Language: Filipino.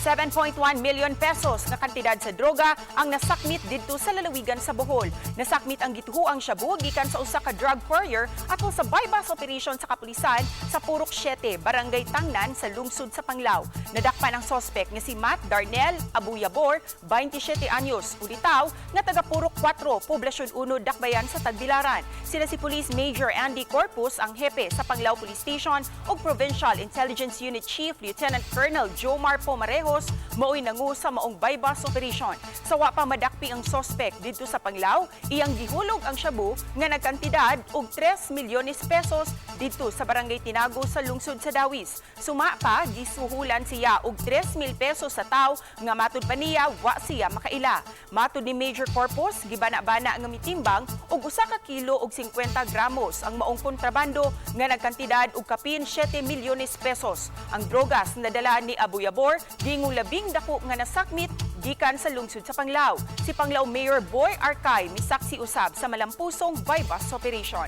7.1 million pesos na kantidad sa droga ang nasakmit didto sa lalawigan sa Bohol. Nasakmit ang gituhuang shabu gikan sa usa ka drug courier atol sa bypass operation sa kapulisan sa Purok 7, Barangay Tangnan sa lungsod sa Panglao. Nadakpan ang sospek nga si Matt Darnell Abuyabor, 27 anyos, ulitaw nga taga Purok 4, Poblasyon 1, Dakbayan sa Tagbilaran. Sila si Police Major Andy Corpus, ang hepe sa Panglao Police Station ug Provincial Intelligence Unit Chief Lieutenant Colonel Jomar Pomarejos mao'y nangu sa maong bypass operation. Sa wa pa madakpi ang sospek dito sa Panglao, iyang gihulog ang shabu nga nagkantidad og 3 milyones pesos dito sa Barangay Tinago sa lungsod sa Dawis. Suma pa, gisuhulan siya og 3,000 pesos sa tao nga matud pa niya wa siya makaila. Matud ni Major Corpus, gibana-bana nga mitimbang og 1 ka kilo og 50 gramos ang maong kontrabando nga nagkantidad og kapin 7 milyones pesos. Ang drogas na dala ni Abuyabor gingong labing dako nga nasakmit gikan sa lungsod sa Panglao. Si Panglao Mayor Boy Arcay misaksi usab sa malampusong bypass operation.